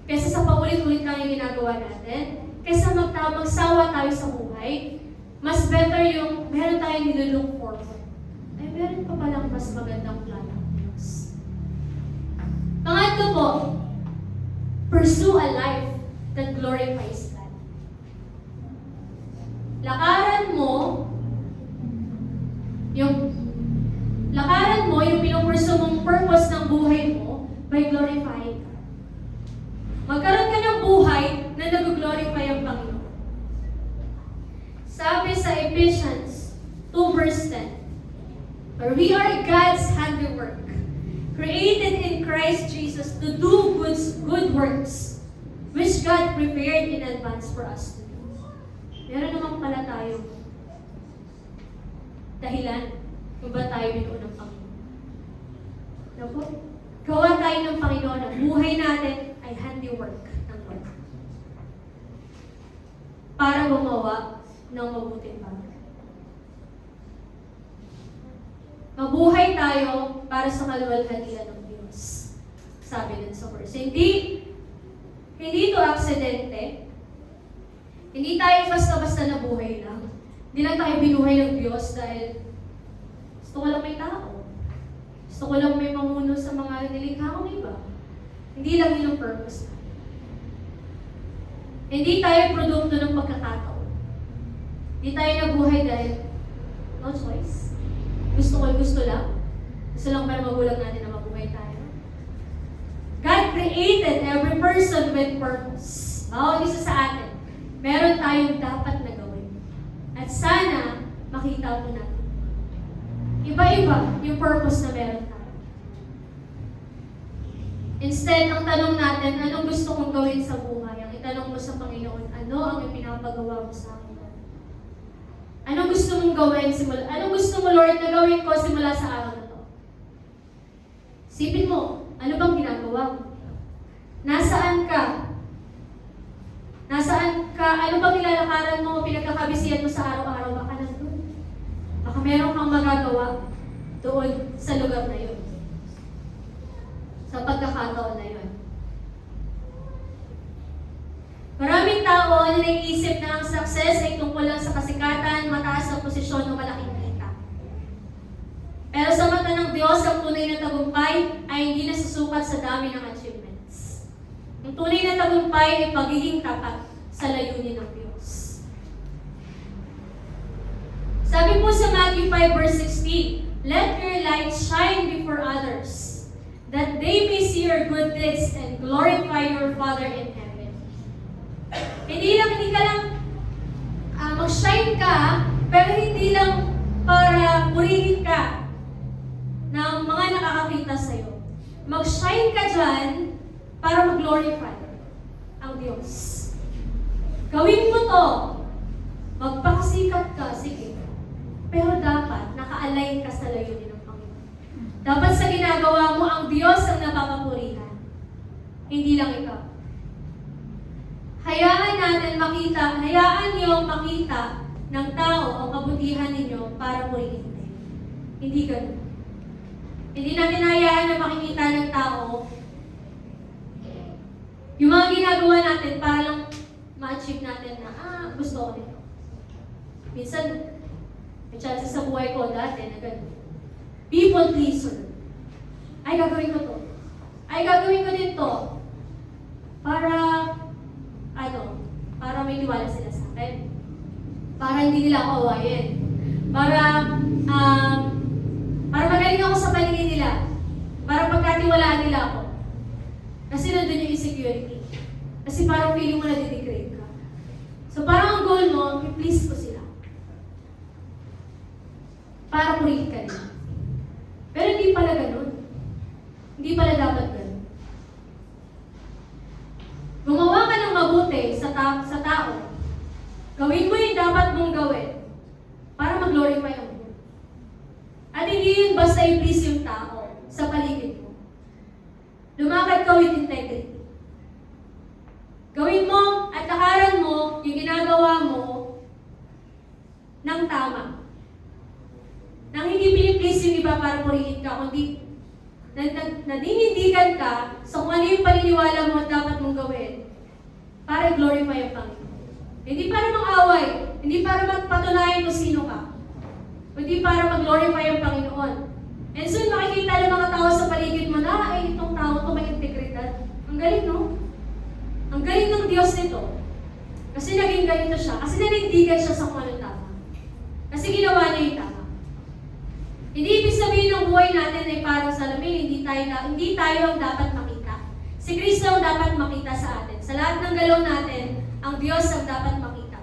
Kaysa sa paulit-ulit lang yung ginagawa natin. Kaysa magsawa tayo sa buhay. Mas better yung meron tayong nilook forward. Ay, meron pa palang mas magandang plano ng Diyos. Pangatlo po, pursue a life that glorifies God. lakaran mo yung pinupurso mong purpose ng buhay mo by glorifying ka. Magkaroon ka ng buhay na nag-glorify ang Panginoon. Sabi sa Ephesians 2 verse 10, "For we are God's handiwork, created in Christ Jesus to do good works, which God prepared in advance for us to do." Meron naman pala tayo dahilan kung ba tayo binuo ng Panginoon. Naku, gawa tayo ng Panginoon. Ang buhay natin ay handiwork ng Lord. Para gumawa ng mabuting bagay. Mabuhay tayo para sa kaluwalhatian ng Diyos. Sabi din sa verse. Hindi ito aksidente. Hindi tayo basta-basta nabuhay lang. Hindi lang tayo binuhay ng Diyos dahil gusto ko lang may tao. Gusto ko lang may mamuno sa mga nilikha kong iba. Hindi lang yun ang purpose natin. Hindi tayo produkto ng pagkakataon. Hindi tayo nabuhay dahil no choice. Gusto lang. Gusto lang para magulang natin na mabuhay tayo. God created every person with purpose. Bawat isa sa atin, meron tayong dapat na gawin. At sana, makita mo natin. Iba-iba yung purpose na meron tayo. Instead, ang tanong natin, anong gusto kong gawin sa buhay? Ang itanong mo sa Panginoon, ano ang ipinapagawa mo sa akin? Anong gusto mong gawin simula? Anong gusto mo, Lord, na gawin ko simula sa araw na to? Sipin mo, ano bang ginagawa mo? Nasaan ka? Nasaan ka? Ano bang nilalakaran mo, pinagkakabisihan mo sa araw-araw? Baka nandun. Baka meron kang magagawa doon sa lugar na yun. Sa pagkakataon na yun. Maraming tao na naiisip na ang success ay tungkol lang sa kasikatan, mataas na posisyon o malaking kita. Pero sa mata ng Diyos, ang tunay na tagumpay ay hindi nasusukat sa dami ng achievements. Ang tunay na tagumpay ay pagiging tapat sa layunin ng Diyos. Sabi po sa Matthew 5 verse 16, "Let your light shine before others, that they may see your good deeds and glorify your Father in heaven." Hindi ka lang mag-shine ka, pero hindi lang para purihin ka ng mga nakakakita sa'yo. Mag-shine ka dyan para mag-glorify ang Diyos. Gawin mo to. Magpakasikat ka, sige. Pero dapat naka-align ka sa layunin ng Panginoon. Dapat sa ginagawa mo, ang Diyos ang napapapurihan. Hindi lang ikaw. Hayaan niyong makita ng tao ang kabutihan ninyo para purihin tayo. Hindi ganun. Hindi natin hayaan na makikita ng tao yung mga ginagawa natin para lang ma-achieve natin na, gusto ko nito. Minsan, may chances sa buhay ko dati na ganun. People pleaser. Ay, gagawin ko to. Ay, gagawin ko din to. Para may tiwala sila sa akin. Para hindi nila ako awayin. Para magaling ako sa paligid nila. Para pagkatiwalaan nila ako. Kasi nandun yung insecurity. Kasi parang feeling mo na didegrade ka. So parang ang goal mo, i-please ko sila. Para purihin ka nila. Pero hindi pala ganun. Hindi pala dapat ganun. Gumawa ka ng mabuti sa tao. Gawin mo yung dapat mong gawin para mag-glorify ang Lord. At hindi yun basta i-please yung tao sa paligid mo. Lumakad ka with integrity. Gawin mo at lakaran mo yung ginagawa mo ng tama. Nang hindi piniplease yung iba para purihin ka, kundi nadinindigan ka sa kung ano yung paniniwala mo at dapat mong gawin para glorify ang Panginoon. Hindi para mang-away, hindi para magpatunayan kung sino ka, kundi para mag-glorify ang Panginoon. And soon makikita ng mga tao sa paligid mo na, itong tao to may integridad. Ang galing, no? Ang galing ng Diyos nito. Kasi Kasi naging ganito siya. Kasi nanindigan siya sa kung anong tama. Kasi ginawa niya yung tama. Hindi ibig sabihin ng buhay natin ay parang salamin, hindi tayo ang dapat makita. Si Kristo ang dapat makita sa atin. Sa lahat ng galaw natin, ang Diyos ang dapat makita.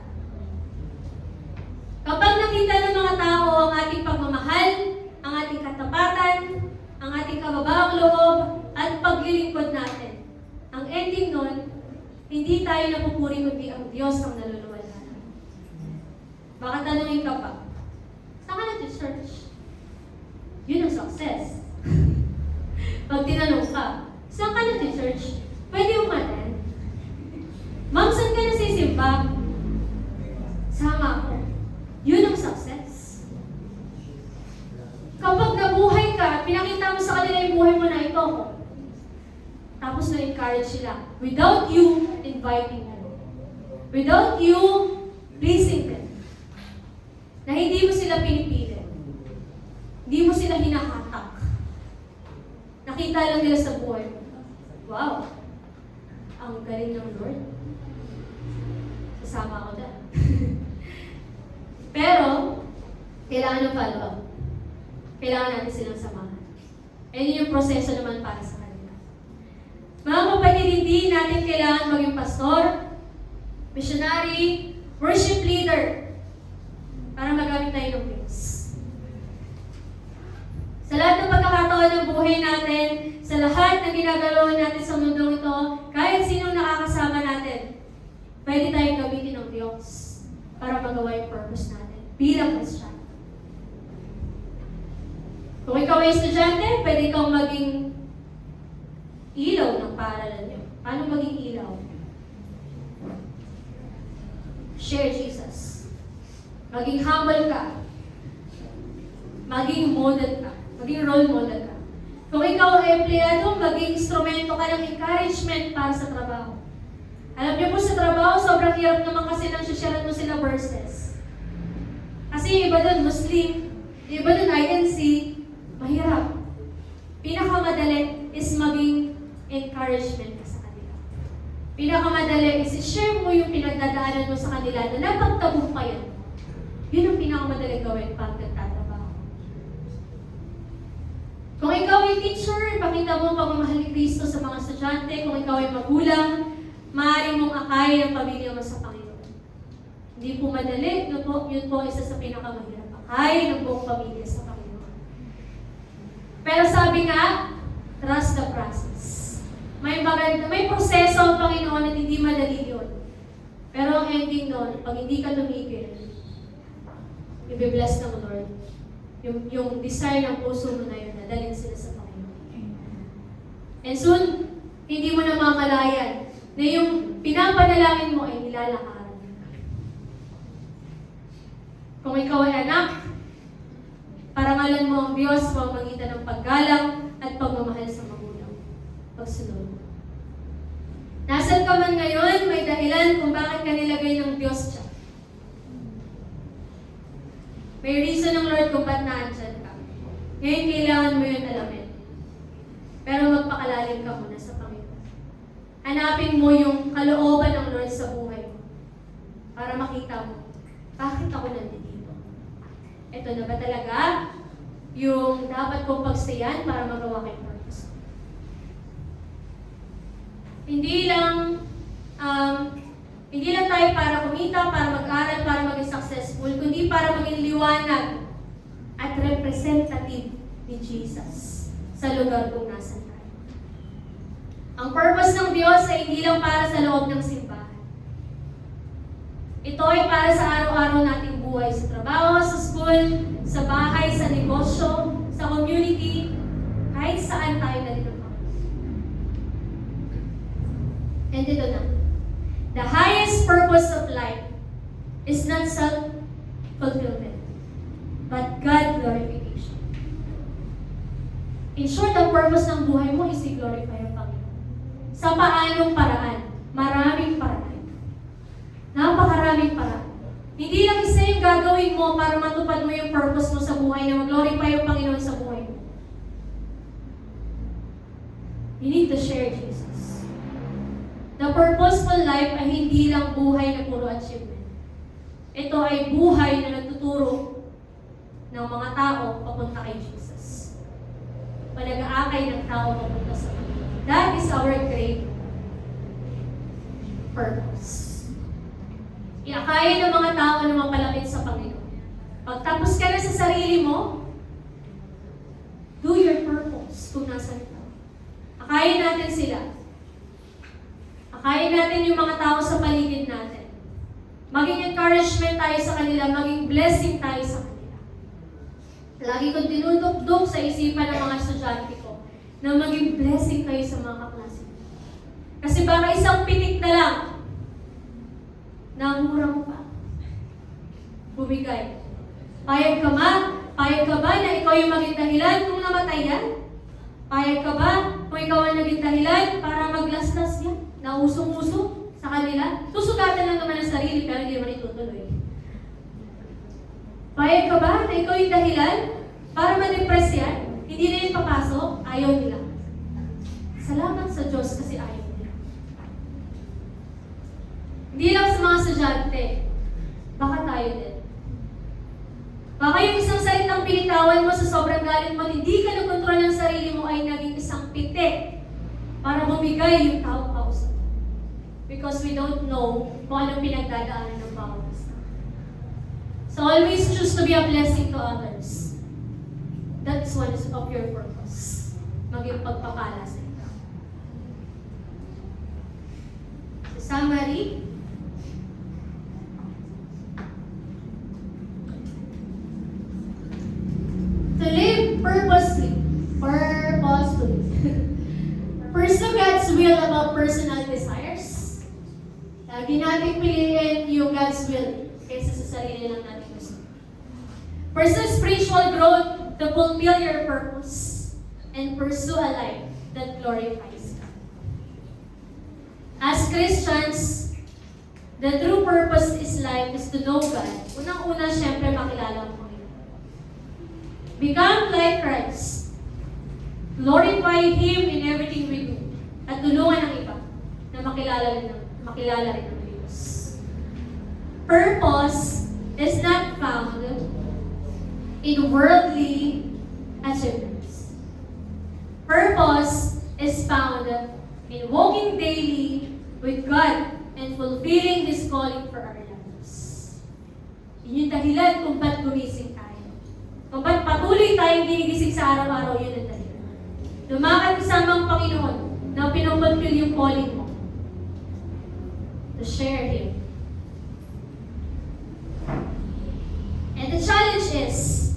Kapag nakita ng mga tao ang ating pagmamahal, ang ating katapatan, ang ating kababaang loob, at paglilingkod natin, ang ending nun, hindi tayo napupuri kundi ang Diyos ang naluluwalhana. Baka tanungin ka pa, saan ka nag-church? Yun ang success. Pag tinanong ka, saan ka nag-church? Pwede umanan. Ma'am, saan ka nasisimba? Sama ako. Yun ang success. Kapag nabuhay ka, pinakita mo sa kanila yung buhay mo na ito ko. Tapos na-encourage sila. Without you inviting them. Without you pleasing them. Na hindi mo sila pinipili. Hindi mo sila hinahatak. Nakita lang nila sa buhay mo. Wow! Ang galing ng Lord. Kasama ako dyan. Pero, kailangan ng follow-up. Kailangan natin silang samahan. And yun yung proseso naman para sa kanila. Mga kapatid, hindi natin kailangan maging pastor, missionary, worship leader, para magamit tayo ng Diyos. Sa lahat ng pagkakataon ng buhay natin, sa lahat ng ginagalawan natin sa mundong ito, kahit sinong nakakasama natin, pwede tayong gamitin ng Diyos para magawa yung purpose natin bilang Christian. Kung ikaw ay estudyante, pwede kang maging ilaw ng paaralan niyo. Paano maging ilaw? Share Jesus. Maging humble ka. Maging model ka. Maging role model ka. Kung ikaw ay empleyado, maging instrumento ka ng encouragement para sa trabaho. Alam niyo po sa trabaho, sobrang hirap naman kasi nang share mo sila verses. Kasi yung iba doon Muslim, yung iba doon INC, mahirap. Pinakamadali is maging encouragement ka sa kanila. Pinakamadali is share mo yung pinagdadaanan mo sa kanila na napagtagumpayan mo. Yun ang pinakamadali gawin pag nagtatrabaho. Kung ikaw ay teacher, pakita mo ang pagmamahal ni Kristo sa mga estudyante. Kung ikaw ay magulang, maaari mong akayin ang pamilya mo sa Panginoon. Hindi po madali, yun po isa sa pinakamahirap. Akayin ang buong pamilya sa Panginoon. Pero sabi nga, trust the process. May proseso ang Panginoon at hindi madali yun. Pero ang ending nun, pag hindi ka tumigil, i-bless ng Lord. Yung desire ng puso mo na yun, nadalhin sila sa Panginoon. And soon, hindi mo na mamalayan na yung pinapanalangin mo ay nilalakaran. Kung ikaw ay anak, parangalan mo ang Diyos sa pamamagitan ng paggalang at pagmamahal sa magulang. Pagsunod. Nasaan ka man ngayon, may dahilan kung bakit ka nilagay ng Diyos dyan. May reason ng Lord kung ba't naandyan ka. Ngayon, kailangan mo yun alamin. Pero magpakalalim ka muna sa Panginoon. Hanapin mo yung kalooban ng Lord sa buhay mo. Para makita mo, bakit ako nandito? Ito na ba talaga yung dapat kong pagstayan para magawa kay purpose? Hindi lang tayo para kumita, para mag-aral, para maging successful, kundi para maging liwanag at representative ni Jesus sa lugar kung nasan tayo. Ang purpose ng Diyos ay hindi lang para sa loob ng simbahan. Ito ay para sa araw-araw nating buhay, sa trabaho, sa school, sa bahay, sa negosyo, sa community, kahit saan tayo nalilito. And ito na. The highest purpose of life is not self-fulfillment, but God glorification. In short, ang purpose ng buhay mo is i-glorify ang Panginoon. Sa paanong paraan? Maraming paraan. Napakaraming paraan. Hindi lang isa yung gagawin mo para matupad mo yung purpose mo sa buhay na mag-glorify ang Panginoon sa buhay mo. You need to share Jesus. The purposeful life ay hindi lang buhay na puro achievement. Ito ay buhay na nagtuturo ng mga tao papunta kay Jesus. Panag-aakay ng tao papunta sa Panginoon. That is our great purpose. Iakayin ng mga tao na mapalapit sa Panginoon. Pagtapos ka na sa sarili mo, do your purpose kung nasa ito. Akayin natin sila. Akayin natin yung mga tao sa paligid natin. Maging encouragement tayo sa kanila, maging blessing tayo sa kanila. Lagi kong tinudok-dok sa isipan ng mga estudyante ko na maging blessing kayo sa mga kaklase. Kasi baka isang pitik na lang, namura mo pa. Bumigay. Payag ka ba na ikaw yung maging dahilan kung namatay yan? Payag ka ba kung ikaw ang naging dahilan para maglaslas yan? Na usong-usong sa kanila? Susugatan lang naman ang sarili pero hindi naman itutuloy. Payag ka ba na ikaw yung dahilan para ma-depress yan? Hindi na yung papasok? Ayaw nila. Salamat sa Diyos kasi ayaw nila. Hindi lang sa mga estudyante, baka tayo din. Baka yung isang salitang pinitawan mo sa sobrang galit mo, hindi ka nakontrol ng sarili mo ay naging isang pitik para bumigay yung tao kausap. Because we don't know kung anong pinagdadaanan ng bawat isa. So always choose to be a blessing to others. That's one of your purpose. Maging pagpapala sa ito. So summary, to live purposefully. Pursue God's will about personal desires. Lagi natin piliin yung God's will kaysa sa sarili lang natin gusto. Pursue spiritual growth to fulfill your purpose and pursue a life that glorifies God. As Christians, the true purpose is life is to know God. Unang-una, syempre, makilala ang Panginoon. Become like Christ. Glorify Him in everything we do. At tulungan ang iba na makilala rin ang Diyos. Purpose is not found in worldly achievements. Purpose is found in walking daily with God and fulfilling His calling for our lives. Yun yung dahilan kung ba't gumising tayo. Kung ba't patuloy tayong ginigising sa araw-araw, yun ang dahilan. Lumakad kasama ang Panginoon na pinupulfill yung calling mo. To share Him. And the challenge is,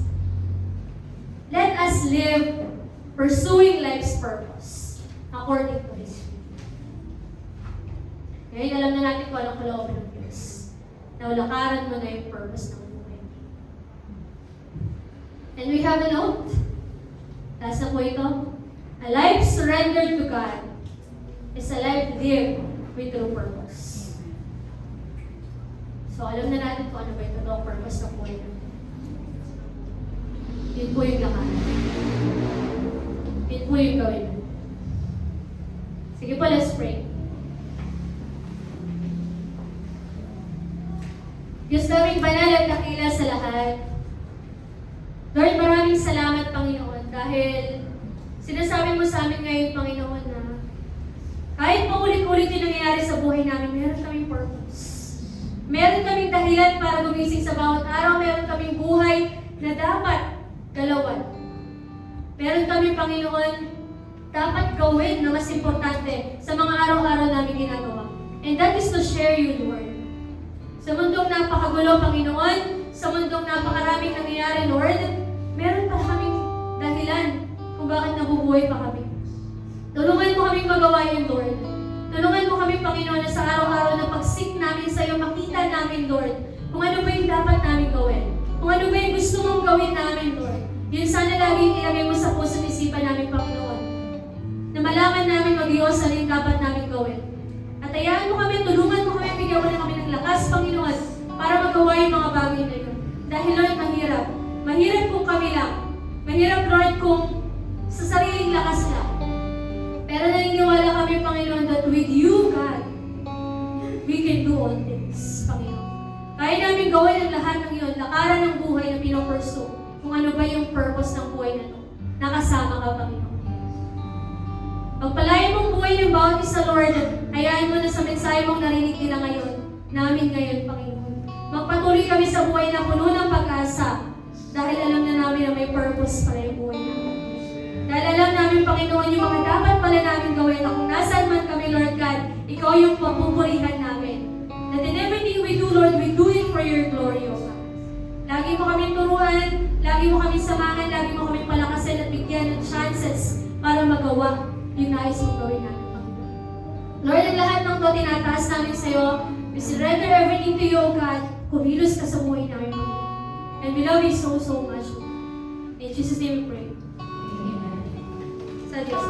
let us live pursuing life's purpose according to His will. Ngayon, alam na natin kung anong kalooban ng Diyos. Na ulakaran mo na yung purpose ng buhay. And we have an oath. Taas na po ito. A life surrendered to God is a life lived with true purpose. So, alam na natin kung ano ba yung totoong purpose ng buhay natin. Yun po yung lakaran. Yun po yung gawin. Sige po, let's pray. Diyos naming banal at dakila sa lahat. Lord, maraming salamat, Panginoon, dahil sinasabi mo sa amin ngayon, Panginoon, na kahit paulit-ulit yung nangyayari sa buhay namin, meron kaming purpose. Meron kaming dahilan para gumising sa bawat araw. Meron kaming buhay na dapat galawan. Meron kaming, Panginoon, dapat gawin na mas importante sa mga araw-araw namin ginagawa. And that is to share you, Lord. Sa mundong napakagulo, Panginoon, sa mundong napakaraming nangyayari, Lord, meron pa kaming dahilan kung bakit nabubuhay pa kami. Tulungan mo kaming magawa yun, Lord. Tulungan mo kami, Panginoon, na sa araw-araw na pagsik namin sa iyo, makita namin, Lord, kung ano ba yung dapat namin gawin. Kung ano ba yung gusto mong gawin namin, Lord. Yun sana lagi ilagay mo sa puso at isipan namin, Panginoon. Na malaman namin, mag-Diyos, ano yung dapat namin gawin. At hayaan mo kami, tulungan mo kami, bigyan mo na kami ng lakas, Panginoon, para magawa yung mga bagay na yun. Dahil, Lord, mahirap. Mahirap kung kami lang. Mahirap, Lord, kung sa sariling lakas lang. Pero naniniwala kami, Panginoon, that with you, God, purpose, Panginoon. Kaya namin gawin ang lahat ng iyon, lakaran ng buhay na pinopursue, kung ano ba yung purpose ng buhay na ito. Nakasama ka, Panginoon. Pagpalain mong buhay ng bawat isa, Lord, hayaan mo na sa mensahe mong narinig nila ngayon, namin ngayon, Panginoon. Magpatuloy kami sa buhay na puno ng pag-asa, dahil alam na namin na may purpose pala yung buhay namin. Dahil alam namin, Panginoon, yung mga dapat pala namin gawin na kung nasaan man kami, Lord God, Ikaw yung papupurihan namin. That in everything we do, Lord, we do it for your glory, O God. Lagi mo kami turuan, lagi mo kami samahan, lagi mo kami palakasin at bigyan ng chances para magawa yung nais mong gawin natin, Panginoon. Lord, ang lahat ng ito, tinataas namin sa iyo. We surrender everything to you, O God. Kumilos ka sa buhay namin, Panginoon. And we love you so, so much. In Jesus' name we pray. Amen. Sa Diyos.